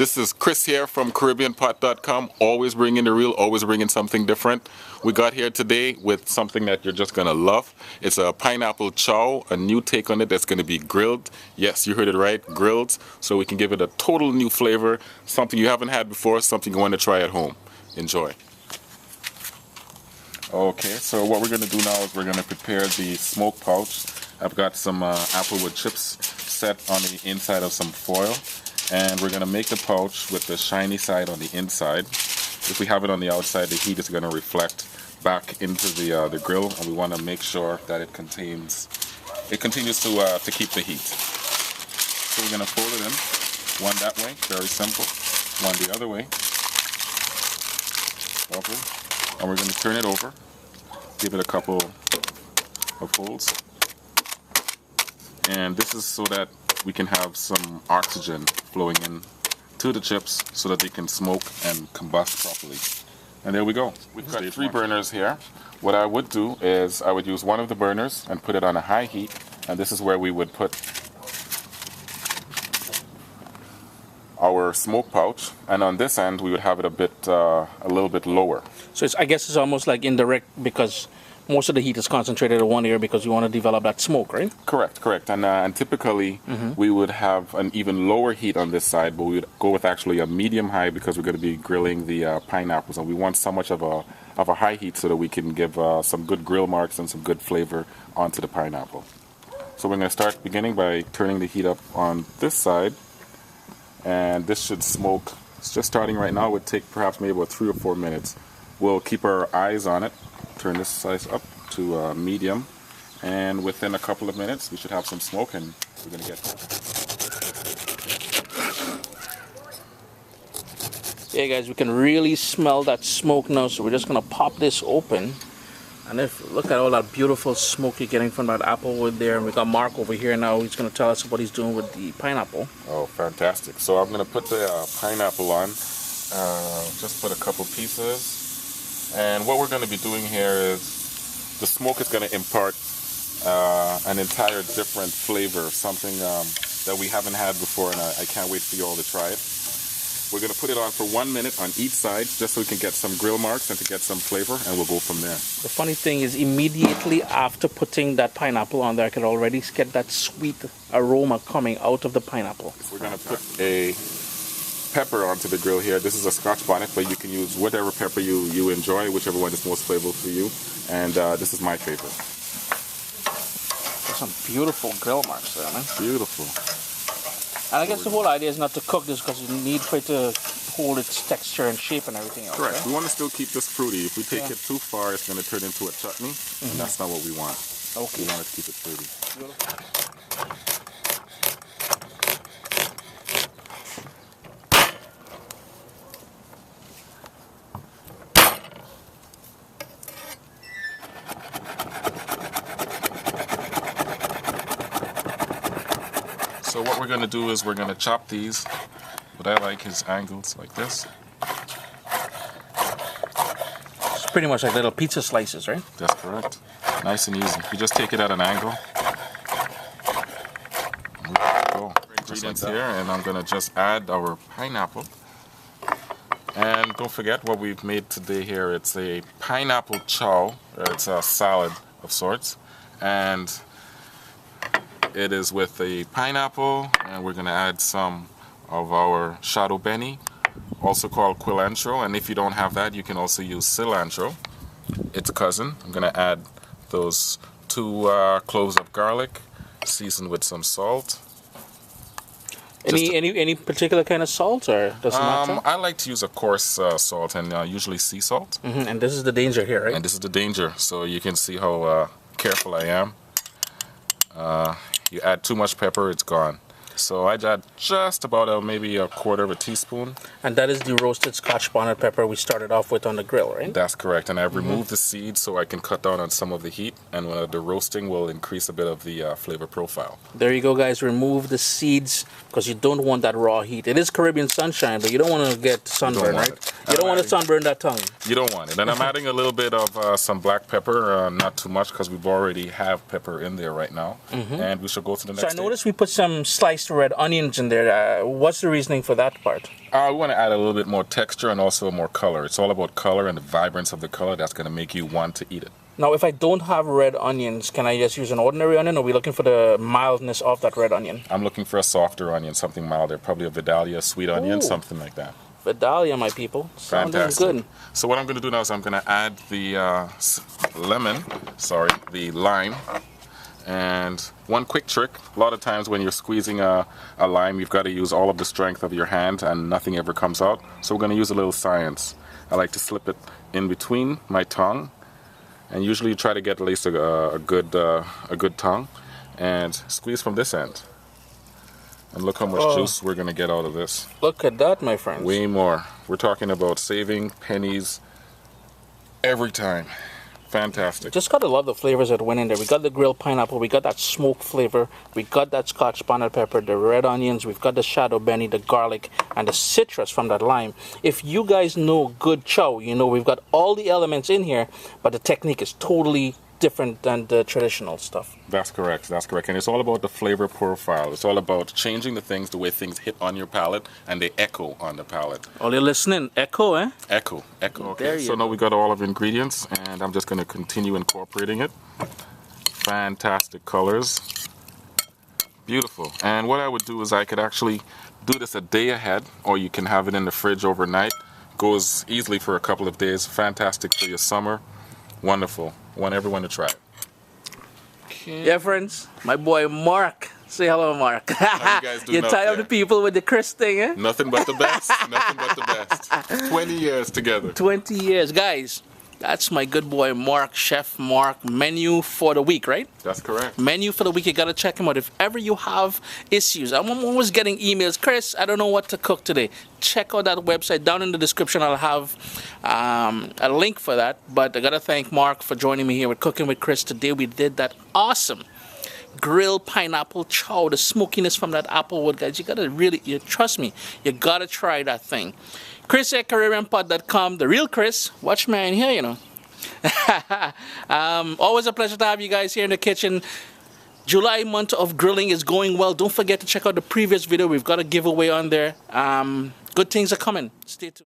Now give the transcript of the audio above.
This is Chris here from CaribbeanPot.com. Always bringing the real, always bringing something different. We got here today with something that you're just going to love. It's a pineapple chow, a new take on it that's going to be grilled. Yes, you heard it right, grilled. So we can give it a total new flavor, something you haven't had before, something you want to try at home. Enjoy. Okay, so what we're going to do now is we're going to prepare the smoke pouch. I've got some Applewood chips set on the inside of some foil. And we're going to make the pouch with the shiny side on the inside. If we have it on the outside, the heat is going to reflect back into the grill, and we want to make sure that it continues to keep the heat. So we're going to fold it in, one that way, very simple, one the other way. Okay. And we're going to turn it over, give it a couple of folds. And this is so that we can have some oxygen flowing in to the chips so that they can smoke and combust properly. And there we go. We've got 3 burners here. What I would do is I would use one of the burners and put it on a high heat, and this is where we would put our smoke pouch, and on this end we would have it a little bit lower. So I guess it's almost like indirect, because most of the heat is concentrated in one area because you want to develop that smoke, right? Correct. And typically we would have an even lower heat on this side, but we would go with actually a medium high because we're going to be grilling the pineapples, and we want so much of a high heat so that we can give some good grill marks and some good flavor onto the pineapple. So we're going to start beginning by turning the heat up on this side, and this should smoke. It's just starting right now. It would take perhaps maybe about 3 or 4 minutes. We'll keep our eyes on it. Turn this size up to medium, and within a couple of minutes we should have some smoke, and we're going to get Yeah, guys, we can really smell that smoke now, so we're just going to pop this open. And look at all that beautiful smoke you're getting from that Applewood there. And we got Mark over here now. He's going to tell us what he's doing with the pineapple. Oh, fantastic. So I'm going to put the pineapple on. Just put a couple pieces. And what we're going to be doing here is the smoke is going to impart an entire different flavor, something that we haven't had before, and I can't wait for you all to try it. We're going to put it on for 1 minute on each side just so we can get some grill marks and to get some flavor, and we'll go from there. The funny thing is, immediately after putting that pineapple on there, I can already get that sweet aroma coming out of the pineapple. We're going to put a pepper onto the grill here. This is a scotch bonnet, but you can use whatever pepper you enjoy, whichever one is most flavorful for you. And this is my favorite. There's some beautiful grill marks there, man. Beautiful. And I guess the whole idea is not to cook this because you need for it to hold its texture and shape and everything else. Correct. Right? We want to still keep this fruity. If we take it too far, it's going to turn into a chutney, and that's not what we want. Okay. We want it to keep it fruity. Beautiful. So what we're going to do is we're going to chop these. What I like is angles like this. It's pretty much like little pizza slices, right? That's correct. Nice and easy. You just take it at an angle. We go. Ingredients here, and I'm going to just add our pineapple. And don't forget what we've made today here. It's a pineapple chow. It's a salad of sorts. And it is with a pineapple, and we're going to add some of our shado beni, also called cilantro, and if you don't have that, you can also use cilantro. Its cousin. I'm going to add those 2 cloves of garlic, seasoned with some salt. Any particular kind of salt, or does it matter? I like to use a coarse salt, and usually sea salt. And this is the danger here, right? And this is the danger, so you can see how careful I am. You add too much pepper, it's gone. So I add just about maybe a quarter of a teaspoon. And that is the roasted scotch bonnet pepper we started off with on the grill, right? That's correct. And I've removed the seeds so I can cut down on some of the heat, and the roasting will increase a bit of the flavor profile. There you go, guys. Remove the seeds because you don't want that raw heat. It is Caribbean sunshine, but you don't want to get sunburn, right? You don't want to sunburn that tongue. You don't want it. And I'm adding a little bit of some black pepper, not too much because we've already have pepper in there right now. And we should go to the next So I noticed we put some sliced red onions in there. What's the reasoning for that part? We want to add a little bit more texture and also more color. It's all about color and the vibrance of the color that's going to make you want to eat it. Now, if I don't have red onions, can I just use an ordinary onion, or are we looking for the mildness of that red onion? I'm looking for a softer onion, something milder, probably a Vidalia sweet onion, something like that. Vidalia, my people. Fantastic. Good. So what I'm going to do now is I'm going to add the the lime. And one quick trick, a lot of times when you're squeezing a lime, you've got to use all of the strength of your hand and nothing ever comes out. So we're going to use a little science. I like to slip it in between my tongue. And usually you try to get at least a good tongue and squeeze from this end. And look how much juice we're going to get out of this. Look at that, my friends. Way more. We're talking about saving pennies every time. Fantastic. Just gotta love the flavors that went in there. We got the grilled pineapple, we got that smoke flavor, we got that scotch bonnet pepper, the red onions, we've got the shado beni, the garlic, and the citrus from that lime. If you guys know good chow, you know we've got all the elements in here, but the technique is totally different than the traditional stuff. That's correct. That's correct. And it's all about the flavor profile. It's all about changing the way things hit on your palate and they echo on the palate. Oh, you're listening. Echo, eh? Echo. Okay. So now we got all of the ingredients and I'm just going to continue incorporating it. Fantastic colors. Beautiful. And what I would do is I could actually do this a day ahead, or you can have it in the fridge overnight. Goes easily for a couple of days. Fantastic for your summer. Wonderful. Want everyone to try it. Okay. Yeah, friends. My boy Marc. Say hello, Marc. How you guys do? You're tired of the people with the Chris thing, eh? Nothing but the best. Nothing but the best. 20 years together. 20 years. Guys, that's my good boy Marc, Chef Marc. Menu for the week, right? That's correct. Menu for the week. You got to check him out. If ever you have issues, I'm always getting emails. Chris, I don't know what to cook today. Check out that website. Down in the description, I'll have a link for that. But I got to thank Marc for joining me here with Cooking with Chris. Today we did that awesome grilled pineapple chow, the smokiness from that Applewood, guys. You got to really, trust me, you got to try that thing. Chris at CaribbeanPot.com, the real Chris. Watch me in here, you know. Always a pleasure to have you guys here in the kitchen. July month of grilling is going well. Don't forget to check out the previous video. We've got a giveaway on there. Good things are coming. Stay tuned.